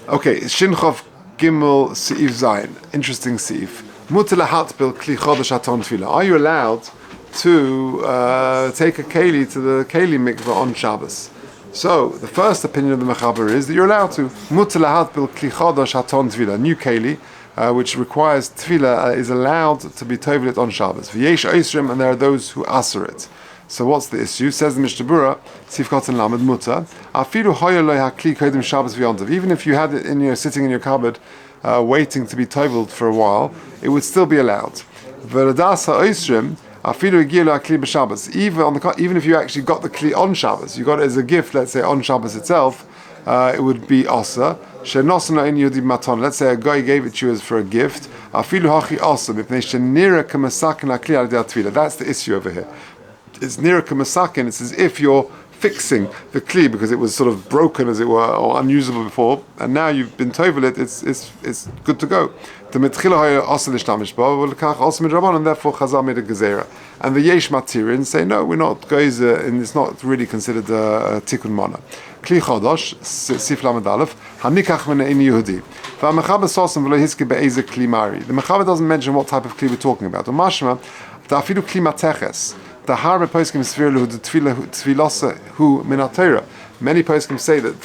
Okay, Shinchov Gimel Seif Zayin. Interesting Seif. Mutar lahatbil kli chodesh aton tefillah. Are you allowed to take a keli to the Keilim mikveh on Shabbos? So the first opinion of the Mechaber is that you're allowed to. Mutar lahatbil kli chodesh aton tefillah. New keli, which requires tefillah, is allowed to be tovelit on Shabbos. V'yesh oisrim, and there are those who asser it. So what's the issue? Says the Mishnah Berurah, Sif Kotzen Lamed Mutar. Afilu hoyer lo hakli kodim Shabbos v'yontav. Even if you had it sitting in your cupboard, waiting to be toveled for a while, it would still be allowed. V'radas ha'oisrim, afilu higir lo hakli b'Shabbos. Even if you actually got the kli on Shabbos, you got it as a gift, let's say on Shabbos itself, it would be osa. She'nosan lo ein yodi maton. Let's say a guy gave it to you as for a gift. Afilu hachi osa mipnei she'nira k'masakin hakli al yedei tefillah. That's the issue over here. It's nira k'masakin. It's as if you're fixing the kli because it was sort of broken, as it were, or unusable before, and now you've been tovelit. It's good to go. The mitchila hoyer also l'shtamish bo, v'lekach also midrabanan, and therefore Chazal made a gezerah. And the yesh matirin say no, we're not geyser, and it's not really considered a tikkun mana. Kli chodosh sif lamed aleph hanikach min ein Yehudi. V'amechaber sosim v'lo hiske be'ezer kli mari. The mechaber doesn't mention what type of kli we're talking about. Or mashma da'afilu kli mateches. The harbe poskim svirlu the tefilasa hu minatera. Many poskim say that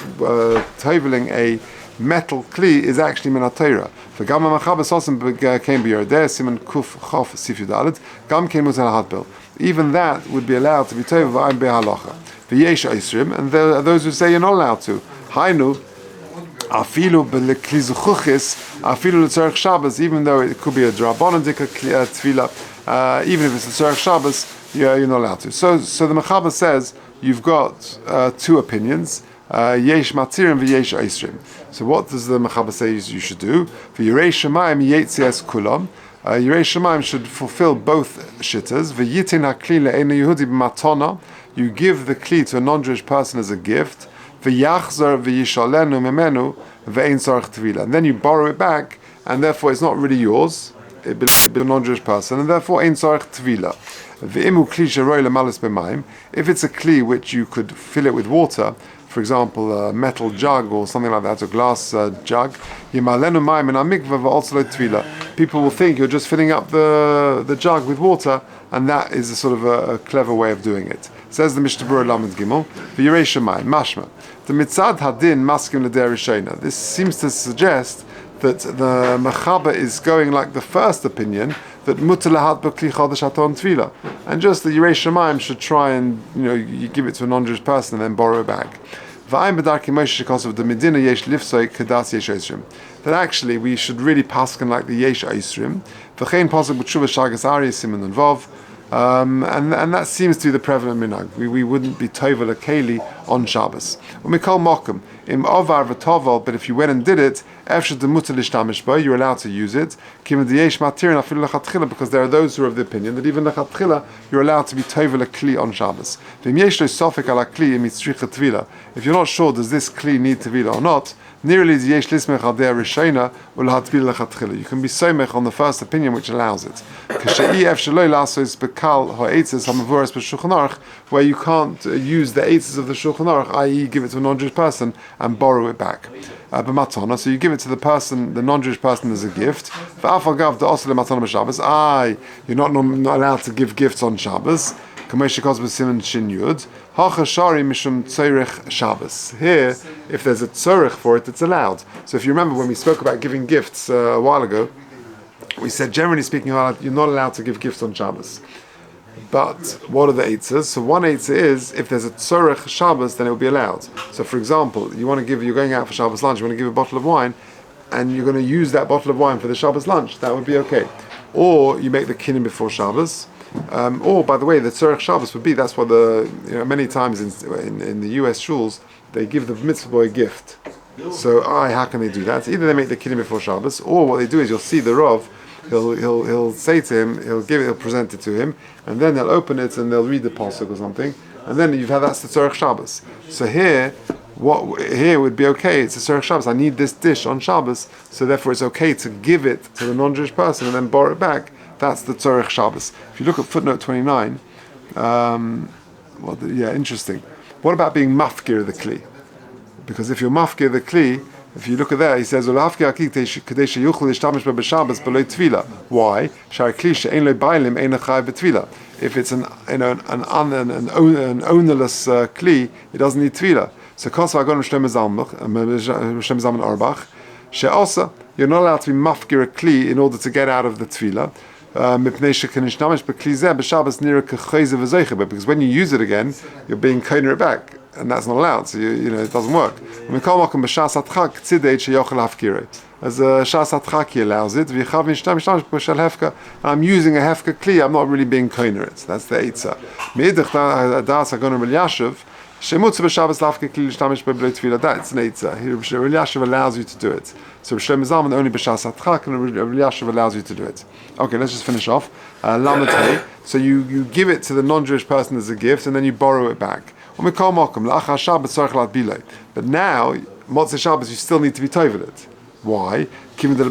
toveling a metal kli is actually minatera. For gamma machaber sosim came be there siman kuf chof sifudalet gam came mutal hatbil. Even that would be allowed to be tovel v'ayin behalacha. V'yesh oisrim, and there are those who say you're not allowed to. Hainu afilu b'kli zuchuchis afilu l'tzarech Shabbos, even though it could be a drabanan dika tefillah, even if it's a tzarech Shabbos. Yeah, you're not allowed to. So the Mechaber says you've got two opinions: yesh matir and v'yesh oisrim. So what does the Mechaber say you should do? V'yirei Shemaim yetzias kulam. Yirei Shemaim should fulfill both shittas. V'yitin hakli le'ena Yehudi b'matona. You give the kli to a non-Jewish person as a gift. V'yachzor v'yishalenu memenu ve'ein tzarech tefillah. And then you borrow it back, and therefore it's not really yours. It belongs to a non-Jewish person, and therefore ein tzarech tefillah. If it's a kli which you could fill it with water, for example, a metal jug or something like that, a glass jug, people will think you're just filling up the jug with water, and that is a sort of a clever way of doing it. Says the Mishnah Berurah Lamed Gimel, v'yirei Shemayim, mashma. The mitzad hadin maskim l'der rishona. This seems to suggest that the Mechaber is going like the first opinion, that mutar lahat b'kli chodesh aton tefillah, and just the Yirei Shemaim should try and you give it to a non-Jewish person and then borrow it back. V'ayim b'darki Moshe shekosov the medina yesh lifsoi kedas yesh oisrim. That actually we should really paskin like the yesh oisrim. V'chein pasuk b'tshuva shagas ari siman and vav. And that seems to be the prevalent minhag. We wouldn't be tovel a keli on Shabbos. When we call mokum im ovar v'tovel, but if you went and did it, efshad the mutar lishtamish bo, you're allowed to use it. Kim diyesh matirin afilu lechatchila, because there are those who are of the opinion that even lechatchila you're allowed to be tovel a kli on Shabbos. V'im yesh lo sofek ala kli im yitzricha tvila. If you're not sure does this kli need tvila or not, nearly yesh lismech al der rishona ulhatbil lechatchila. You can be somech on the first opinion which allows it. K'shei efshaloi lasos bekal ha'etzes ha'mavuras b'shulchan aruch, where you can't use the eitzes of the Shulchan Aruch, i.e. give it to a non-Jewish person and borrow it back. B'matona, so you give it to the person, the non-Jewish person, as a gift. V'afal gav de'osel matona b'Shabbos. You're not allowed to give gifts on Shabbos. K'moshe kos b'siman shin yud. Ha'chashari mishum tzorech Shabbos. Here, if there's a tzorech for it, it's allowed. So if you remember when we spoke about giving gifts a while ago, we said generally speaking you're not allowed to give gifts on Shabbos. But what are the eitzahs? So one eitzah is if there's a tzorech Shabbos, then it will be allowed. So for example, you're going out for Shabbos lunch, you want to give a bottle of wine, and you're going to use that bottle of wine for the Shabbos lunch, that would be okay. Or you make the kinnim before Shabbos. Or by the way, the tzorech Shabbos would be, that's why many times in the US shuls, they give the mitzvah boy a gift. So how can they do that? Either they make the kinnim before Shabbos, or what they do is you'll see the Rav, he'll say to him, he'll present it to him, and then they'll open it and they'll read the pasuk or something, and then that's the tzorech Shabbos. So here would be okay. It's a tzorech Shabbos. I need this dish on Shabbos, so therefore it's okay to give it to the non-Jewish person and then borrow it back. That's the tzorech Shabbos. If you look at footnote 29, interesting. What about being mafkir the kli? Because if you're mafkir the kli, If you look at that, he says, why? If it's an ownerless kli, it doesn't need tvila. So Orach, you're not allowed to be mafkir a kli in order to get out of the tvila. Because when you use it again, you're being koiner it back, and that's not allowed. So it doesn't work. As a shas atchaki allows it, and I'm using a hefka kli, I'm not really being koiner it. That's the eitzah. Shemutz b'Shabbos lafke kli l'shtamish b'blei tefillah. That's an eitzah. Rabbi Yashiv allows you to do it. So Shem Zalman only b'shas atchak, and Rabbi Yashiv allows you to do it. Okay, let's just finish off. Lamed. So you give it to the non-Jewish person as a gift, and then you borrow it back. But now Motzei Shabbos you still need to be tovel it. Why? Because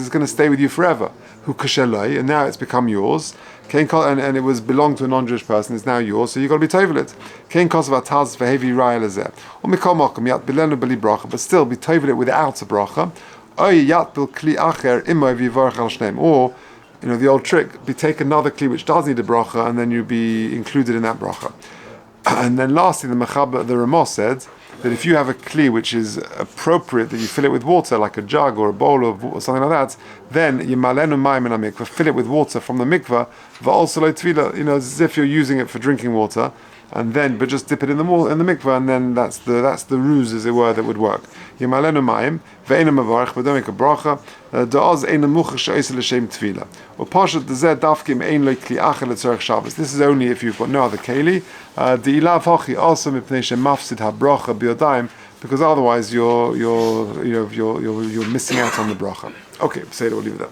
it's going to stay with you forever. And now it's become yours. And it was belonged to a non-Jewish person. It's now yours, so you've got to be tovel it. But still be tovel it without a bracha. Or the old trick, take another kli which does need a bracha, and then you be included in that bracha. And then lastly, the Ramah said that if you have a kli which is appropriate, that you fill it with water, like a jug or a bowl or something like that, then yimalenu mayim in a mikvah, fill it with water from the mikvah, va'olso lo tvila, as if you're using it for drinking water, but just dip it in the mikvah, and then that's the ruse, as it were, that would work. Yimalenu mayim ve'ena mavarich, but don't make a bracha. Da'az ein muchach she'oser l'shem tvila. Or pashat dezeh dafkim ein lo kli acher letzorech Shabbos. This is only if you've got no other keli. De'ilav hachi also mipnei shemafsid habracha biyodayim, because otherwise you're missing out on the bracha. Okay, say it. We'll leave it there.